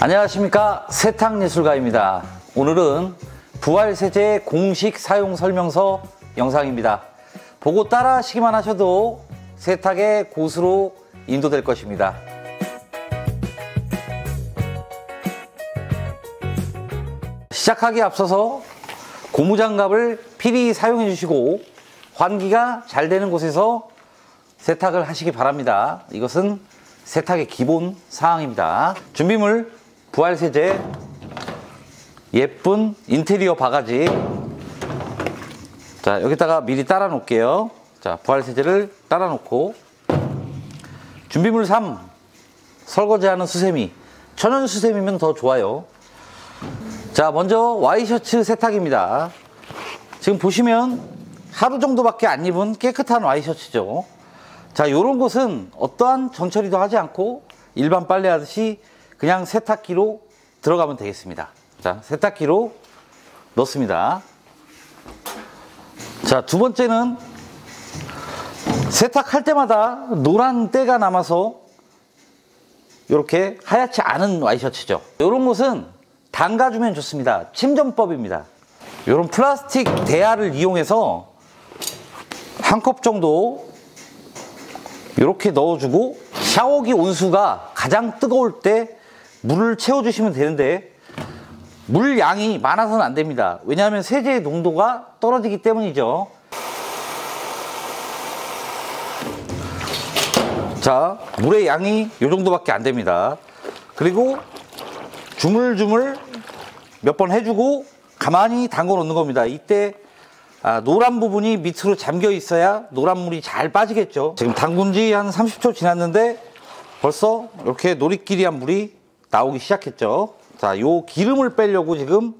안녕하십니까, 세탁예술가입니다. 오늘은 부활세제 공식 사용 설명서 영상입니다. 보고 따라 하시기만 하셔도 세탁의 고수로 인도될 것입니다. 시작하기에 앞서서 고무장갑을 필히 사용해 주시고 환기가 잘 되는 곳에서 세탁을 하시기 바랍니다. 이것은 세탁의 기본 사항입니다. 준비물: 부활세제, 예쁜 인테리어 바가지. 자, 여기다가 미리 따라 놓을게요. 자, 부활세제를 따라 놓고, 준비물 3, 설거지하는 수세미. 천연 수세미면 더 좋아요. 자, 먼저 와이셔츠 세탁입니다. 지금 보시면 하루 정도밖에 안 입은 깨끗한 와이셔츠죠. 자, 요런 곳은 어떠한 전처리도 하지 않고 일반 빨래 하듯이 그냥 세탁기로 들어가면 되겠습니다. 자, 세탁기로 넣습니다. 자, 두 번째는 세탁할 때마다 노란 때가 남아서 이렇게 하얗지 않은 와이셔츠죠. 이런 곳은 담가주면 좋습니다. 침전법입니다. 이런 플라스틱 대야를 이용해서 한 컵 정도 이렇게 넣어주고, 샤워기 온수가 가장 뜨거울 때 물을 채워주시면 되는데, 물 양이 많아서는 안 됩니다. 왜냐하면 세제의 농도가 떨어지기 때문이죠. 자, 물의 양이 이 정도밖에 안 됩니다. 그리고 주물주물 몇 번 해주고 가만히 담궈 놓는 겁니다. 이때 노란 부분이 밑으로 잠겨 있어야 노란물이 잘 빠지겠죠. 지금 담근 지 한 30초 지났는데 벌써 이렇게 노릿기리한 물이 나오기 시작했죠. 자, 요 기름을 빼려고 지금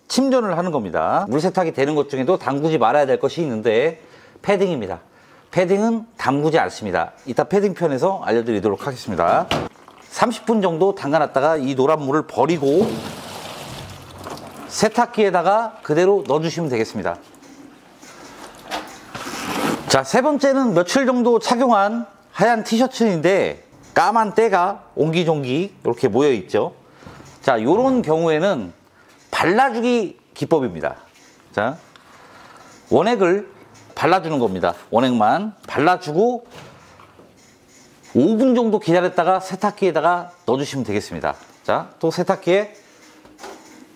침전을 하는 겁니다. 물 세탁이 되는 것 중에도 담그지 말아야 될 것이 있는데, 패딩입니다. 패딩은 담그지 않습니다. 이따 패딩 편에서 알려드리도록 하겠습니다. 30분 정도 담가놨다가 이 노란물을 버리고 세탁기에다가 그대로 넣어주시면 되겠습니다. 자, 세 번째는 며칠 정도 착용한 하얀 티셔츠인데 까만 때가 옹기종기 이렇게 모여 있죠. 자, 이런 경우에는 발라주기 기법입니다. 자, 원액을 발라주는 겁니다. 원액만 발라주고 5분 정도 기다렸다가 세탁기에다가 넣어주시면 되겠습니다. 자, 또 세탁기에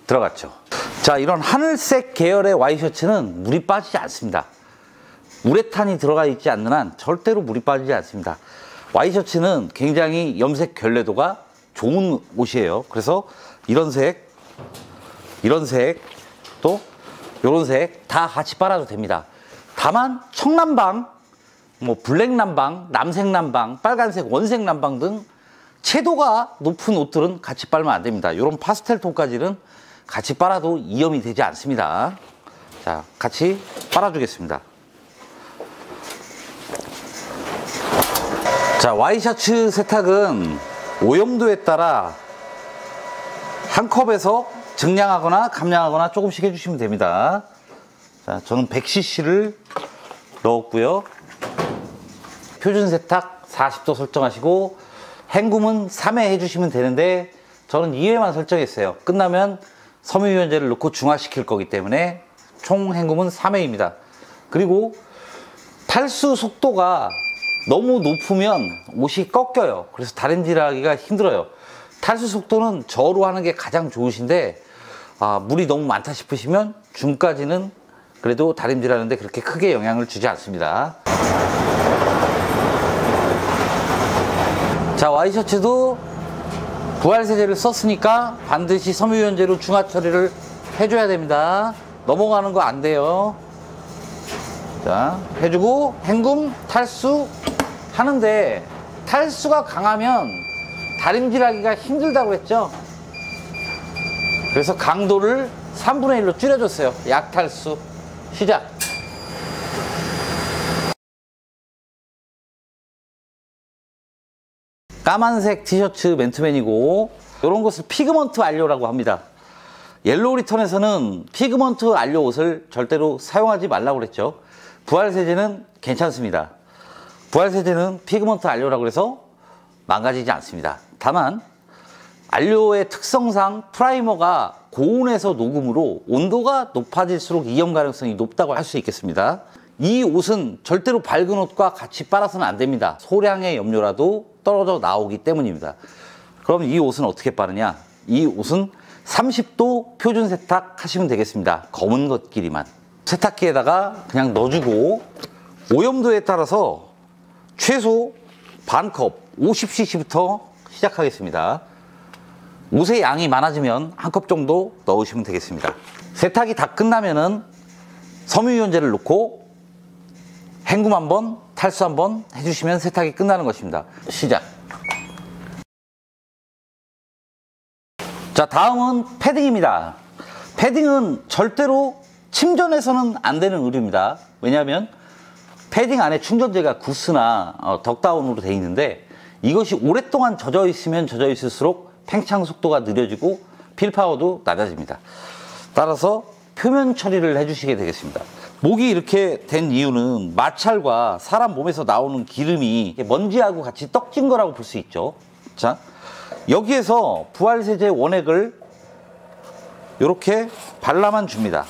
들어갔죠. 자, 이런 하늘색 계열의 와이셔츠는 물이 빠지지 않습니다. 우레탄이 들어가 있지 않는 한 절대로 물이 빠지지 않습니다. 와이셔츠는 굉장히 염색 결례도가 좋은 옷이에요. 그래서 이런 색, 이런 색, 또 이런 색 다 같이 빨아도 됩니다. 다만 청남방, 뭐 블랙남방, 남색남방, 빨간색, 원색남방 등 채도가 높은 옷들은 같이 빨면 안 됩니다. 이런 파스텔 톤까지는 같이 빨아도 이염이 되지 않습니다. 자, 같이 빨아주겠습니다. 자, 와이셔츠 세탁은 오염도에 따라 한 컵에서 증량하거나 감량하거나 조금씩 해주시면 됩니다. 자, 저는 100cc를 넣었고요. 표준 세탁 40도 설정하시고 헹굼은 3회 해주시면 되는데 저는 2회만 설정했어요. 끝나면 섬유유연제를 넣고 중화시킬 거기 때문에 총 헹굼은 3회입니다. 그리고 탈수 속도가 너무 높으면 옷이 꺾여요. 그래서 다림질하기가 힘들어요. 탈수 속도는 저로 하는 게 가장 좋으신데, 물이 너무 많다 싶으시면 중까지는 그래도 다림질하는데 그렇게 크게 영향을 주지 않습니다. 자, 와이셔츠도 부활세제를 썼으니까 반드시 섬유유연제로 중화 처리를 해줘야 됩니다. 넘어가는 거 안 돼요. 자, 해주고 헹굼, 탈수 하는데, 탈수가 강하면 다림질하기가 힘들다고 했죠. 그래서 강도를 3분의 1로 줄여줬어요. 약탈수. 시작. 까만색 티셔츠 맨투맨이고, 이런 것을 피그먼트 안료라고 합니다. 옐로우 리턴에서는 피그먼트 안료 옷을 절대로 사용하지 말라고 그랬죠. 부활세제는 괜찮습니다. 부활세제는 피그먼트 안료라고 해서 망가지지 않습니다. 다만 안료의 특성상 프라이머가 고온에서 녹음으로 온도가 높아질수록 이염 가능성이 높다고 할 수 있겠습니다. 이 옷은 절대로 밝은 옷과 같이 빨아서는 안 됩니다. 소량의 염료라도 떨어져 나오기 때문입니다. 그럼 이 옷은 어떻게 빠르냐? 이 옷은 30도 표준 세탁 하시면 되겠습니다. 검은 것끼리만. 세탁기에다가 그냥 넣어주고 오염도에 따라서 최소 반컵 50cc부터 시작하겠습니다. 옷의 양이 많아지면 한 컵 정도 넣으시면 되겠습니다. 세탁이 다 끝나면은 섬유유연제를 넣고 헹굼 한번, 탈수 한번 해주시면 세탁이 끝나는 것입니다. 시작. 자, 다음은 패딩입니다. 패딩은 절대로 침전해서는 안 되는 의류입니다. 왜냐하면 패딩 안에 충전재가 구스나 덕다운으로 되어 있는데 이것이 오랫동안 젖어 있으면 젖어 있을수록 팽창 속도가 느려지고 필파워도 낮아집니다. 따라서 표면 처리를 해주시게 되겠습니다. 목이 이렇게 된 이유는 마찰과 사람 몸에서 나오는 기름이 먼지하고 같이 떡진 거라고 볼 수 있죠. 자, 여기에서 부활세제 원액을 이렇게 발라만 줍니다.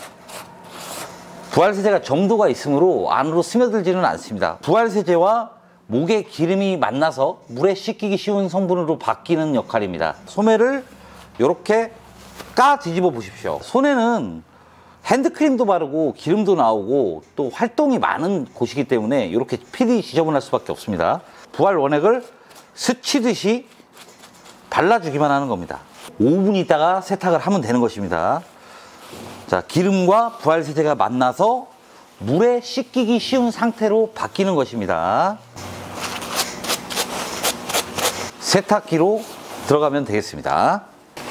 부활세제가 점도가 있으므로 안으로 스며들지는 않습니다. 부활세제와 목에 기름이 만나서 물에 씻기기 쉬운 성분으로 바뀌는 역할입니다. 소매를 이렇게 까 뒤집어 보십시오. 손에는 핸드크림도 바르고 기름도 나오고 또 활동이 많은 곳이기 때문에 이렇게 필이 지저분할 수밖에 없습니다. 부활 원액을 스치듯이 발라주기만 하는 겁니다. 5분 있다가 세탁을 하면 되는 것입니다. 자, 기름과 부활세제가 만나서 물에 씻기기 쉬운 상태로 바뀌는 것입니다. 세탁기로 들어가면 되겠습니다.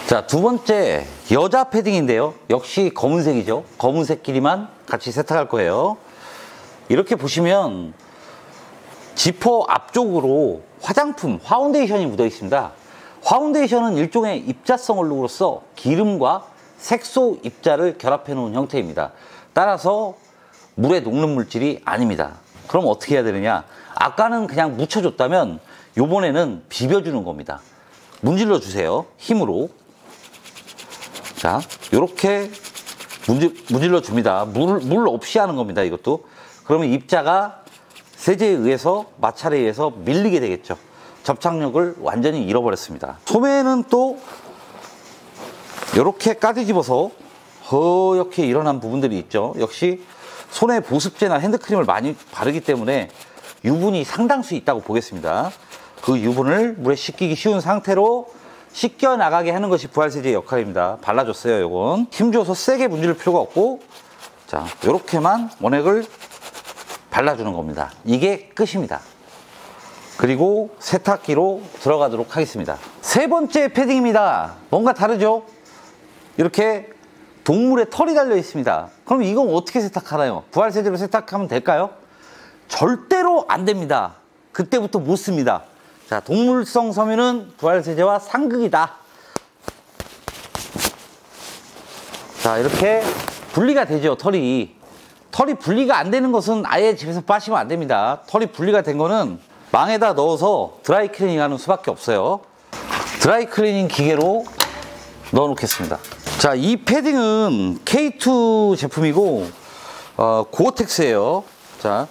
자, 두 번째 여자 패딩인데요. 역시 검은색이죠. 검은색끼리만 같이 세탁할 거예요. 이렇게 보시면 지퍼 앞쪽으로 화장품, 파운데이션이 묻어 있습니다. 파운데이션은 일종의 입자성 얼룩으로서 기름과 색소 입자를 결합해 놓은 형태입니다. 따라서 물에 녹는 물질이 아닙니다. 그럼 어떻게 해야 되느냐? 아까는 그냥 묻혀줬다면 요번에는 비벼주는 겁니다. 문질러 주세요. 힘으로. 자, 요렇게 문질러 줍니다. 물 없이 하는 겁니다. 이것도. 그러면 입자가 세제에 의해서 마찰에 의해서 밀리게 되겠죠. 접착력을 완전히 잃어버렸습니다. 소매는 또 이렇게 까뒤집어서 허옇게 일어난 부분들이 있죠. 역시 손에 보습제나 핸드크림을 많이 바르기 때문에 유분이 상당수 있다고 보겠습니다. 그 유분을 물에 씻기기 쉬운 상태로 씻겨 나가게 하는 것이 부활세제의 역할입니다. 발라줬어요. 요건 힘줘서 세게 문질 필요가 없고, 자, 요렇게만 원액을 발라주는 겁니다. 이게 끝입니다. 그리고 세탁기로 들어가도록 하겠습니다. 세 번째 패딩입니다. 뭔가 다르죠? 이렇게 동물의 털이 달려 있습니다. 그럼 이건 어떻게 세탁하나요? 부활세제로 세탁하면 될까요? 절대로 안 됩니다. 그때부터 못 씁니다. 자, 동물성 섬유는 부활세제와 상극이다. 자, 이렇게 분리가 되죠. 털이 분리가 안 되는 것은 아예 집에서 빠시면 안 됩니다. 털이 분리가 된 거는 망에다 넣어서 드라이 클리닝 하는 수밖에 없어요. 드라이 클리닝 기계로 넣어 놓겠습니다. 자, 이 패딩은 K2 제품이고 고어텍스예요. 자,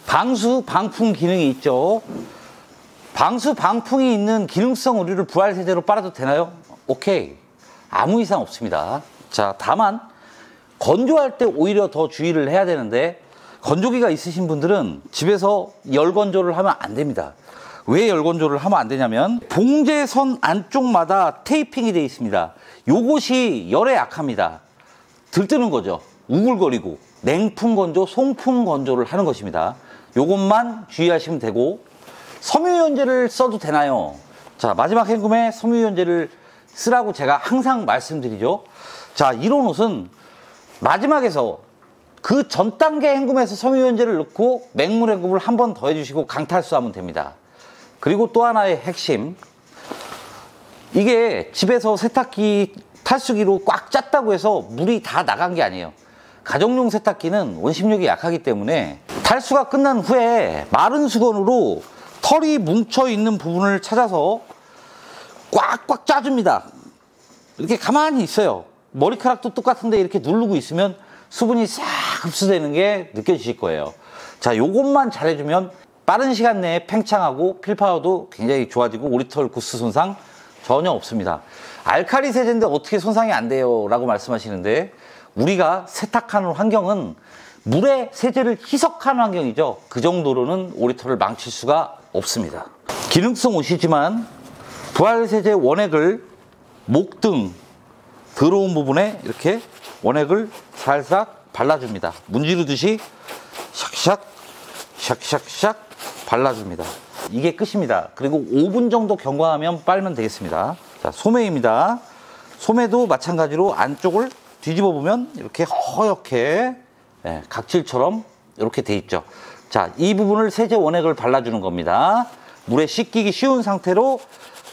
방수 방풍 기능이 있죠. 방수 방풍이 있는 기능성 의류를 부활세제로 빨아도 되나요? 오케이, 아무 이상 없습니다. 자, 다만 건조할 때 오히려 더 주의를 해야 되는데, 건조기가 있으신 분들은 집에서 열건조를 하면 안 됩니다. 왜 열건조를 하면 안 되냐면 봉제선 안쪽마다 테이핑이 되어 있습니다. 요것이 열에 약합니다. 들뜨는 거죠. 우글거리고. 냉풍 건조, 송풍 건조를 하는 것입니다. 요것만 주의하시면 되고, 섬유유연제를 써도 되나요? 자, 마지막 헹굼에 섬유유연제를 쓰라고 제가 항상 말씀드리죠. 자, 이런 옷은 마지막에서 그 전 단계 헹굼에서 섬유유연제를 넣고 맹물 헹굼을 한 번 더 해주시고 강탈수하면 됩니다. 그리고 또 하나의 핵심, 이게 집에서 세탁기 탈수기로 꽉 짰다고 해서 물이 다 나간 게 아니에요. 가정용 세탁기는 원심력이 약하기 때문에 탈수가 끝난 후에 마른 수건으로 털이 뭉쳐 있는 부분을 찾아서 꽉꽉 짜줍니다. 이렇게 가만히 있어요. 머리카락도 똑같은데 이렇게 누르고 있으면 수분이 싹 흡수되는 게 느껴지실 거예요. 자, 요것만 잘해주면 빠른 시간 내에 팽창하고 필파워도 굉장히 좋아지고 오리털 구스 손상 전혀 없습니다. 알칼리 세제인데 어떻게 손상이 안 돼요? 라고 말씀하시는데, 우리가 세탁하는 환경은 물에 세제를 희석하는 환경이죠. 그 정도로는 오리털을 망칠 수가 없습니다. 기능성 옷이지만 부활세제 원액을 목등 더러운 부분에 이렇게 원액을 살짝 발라줍니다. 문지르듯이 샥샥 샥샥샥 발라줍니다. 이게 끝입니다. 그리고 5분 정도 경과하면 빨면 되겠습니다. 자, 소매입니다. 소매도 마찬가지로 안쪽을 뒤집어 보면 이렇게 허옇게 각질처럼 이렇게 돼 있죠. 자, 이 부분을 세제 원액을 발라주는 겁니다. 물에 씻기기 쉬운 상태로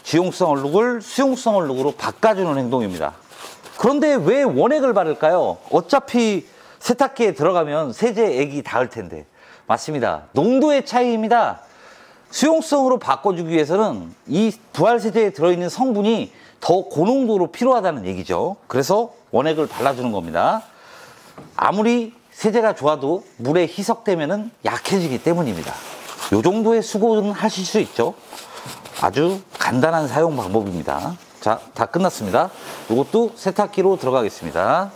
지용성 얼룩을 수용성 얼룩으로 바꿔주는 행동입니다. 그런데 왜 원액을 바를까요? 어차피 세탁기에 들어가면 세제액이 닿을 텐데. 맞습니다. 농도의 차이입니다. 수용성으로 바꿔주기 위해서는 이 부활세제에 들어있는 성분이 더 고농도로 필요하다는 얘기죠. 그래서 원액을 발라주는 겁니다. 아무리 세제가 좋아도 물에 희석되면 약해지기 때문입니다. 이 정도의 수고는 하실 수 있죠. 아주 간단한 사용 방법입니다. 자, 다 끝났습니다. 이것도 세탁기로 들어가겠습니다.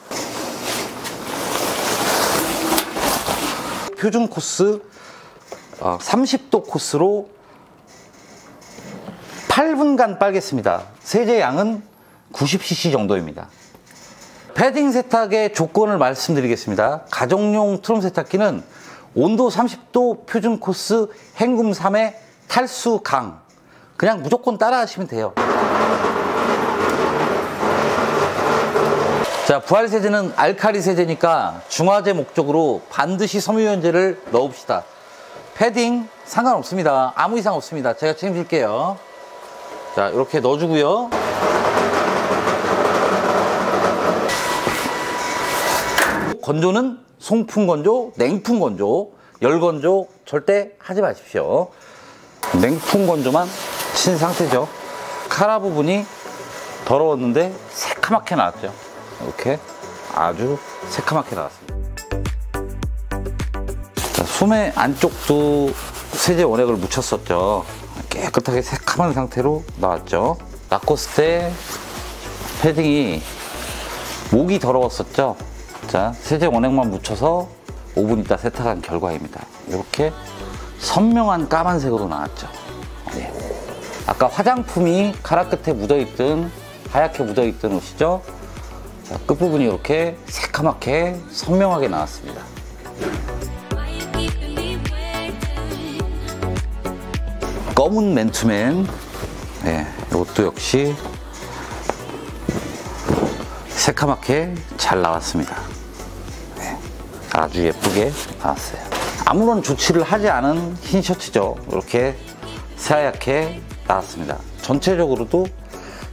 표준 코스 30도 코스로 8분간 빨겠습니다. 세제 양은 90cc 정도입니다. 패딩 세탁의 조건을 말씀드리겠습니다. 가정용 트럼 세탁기는 온도 30도 표준 코스 헹굼 3에 탈수 강. 그냥 무조건 따라 하시면 돼요. 자, 부활세제는 알칼리 세제니까 중화제 목적으로 반드시 섬유유연제를 넣읍시다. 패딩 상관없습니다. 아무 이상 없습니다. 제가 책임질게요. 자, 이렇게 넣어주고요. 건조는 송풍 건조, 냉풍 건조, 열 건조 절대 하지 마십시오. 냉풍 건조만 친 상태죠. 카라 부분이 더러웠는데 새카맣게 나왔죠. 이렇게 아주 새카맣게 나왔습니다. 자, 소매 안쪽도 세제 원액을 묻혔었죠. 깨끗하게 새카만 상태로 나왔죠. 낚았을 때 패딩이 목이 더러웠었죠. 자, 세제 원액만 묻혀서 5분 있다 세탁한 결과입니다. 이렇게 선명한 까만색으로 나왔죠. 네. 아까 화장품이 카라 끝에 묻어있던 하얗게 묻어있던 옷이죠. 자, 끝부분이 이렇게 새카맣게 선명하게 나왔습니다. 검은 맨투맨, 네, 이것도 역시 새카맣게 잘 나왔습니다. 네, 아주 예쁘게 나왔어요. 아무런 조치를 하지 않은 흰 셔츠죠. 이렇게 새하얗게 나왔습니다. 전체적으로도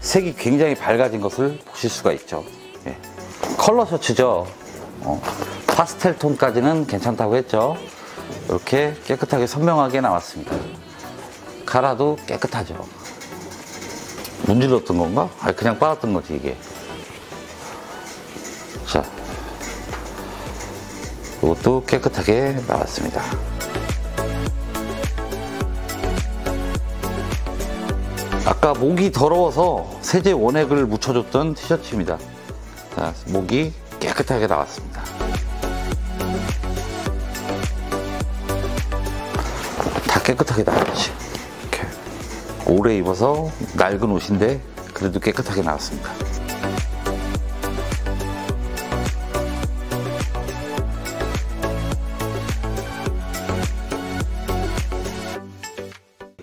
색이 굉장히 밝아진 것을 보실 수가 있죠. 네. 컬러 셔츠죠. 파스텔 톤까지는 괜찮다고 했죠. 이렇게 깨끗하게 선명하게 나왔습니다. 카라도 깨끗하죠. 문질렀던 건가? 아니, 그냥 빨았던 거지 이게. 자, 이것도 깨끗하게 나왔습니다. 아까 목이 더러워서 세제 원액을 묻혀줬던 티셔츠입니다. 자, 목이 깨끗하게 나왔습니다. 다 깨끗하게 나왔지. 이렇게 오래 입어서 낡은 옷인데 그래도 깨끗하게 나왔습니다.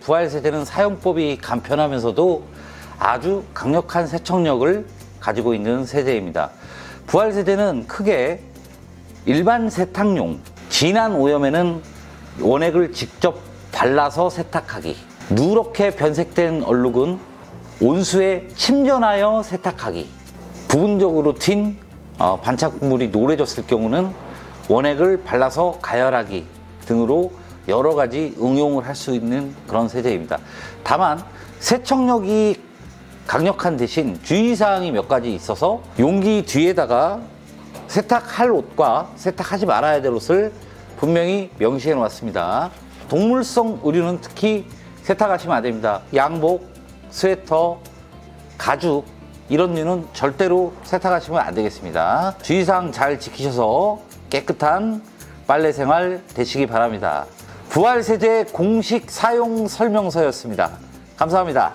부활세제는 사용법이 간편하면서도 아주 강력한 세척력을 가지고 있는 세제입니다. 부활세제는 크게 일반 세탁용, 진한 오염에는 원액을 직접 발라서 세탁하기, 누렇게 변색된 얼룩은 온수에 침전하여 세탁하기, 부분적으로 튄 반짝물이 노래졌을 경우는 원액을 발라서 가열하기 등으로 여러 가지 응용을 할 수 있는 그런 세제입니다. 다만 세척력이 강력한 대신 주의사항이 몇 가지 있어서 용기 뒤에다가 세탁할 옷과 세탁하지 말아야 될 옷을 분명히 명시해 놓았습니다. 동물성 의류는 특히 세탁하시면 안 됩니다. 양복, 스웨터, 가죽 이런 류는 절대로 세탁하시면 안 되겠습니다. 주의사항 잘 지키셔서 깨끗한 빨래 생활 되시기 바랍니다. 부활세제 공식 사용 설명서였습니다. 감사합니다.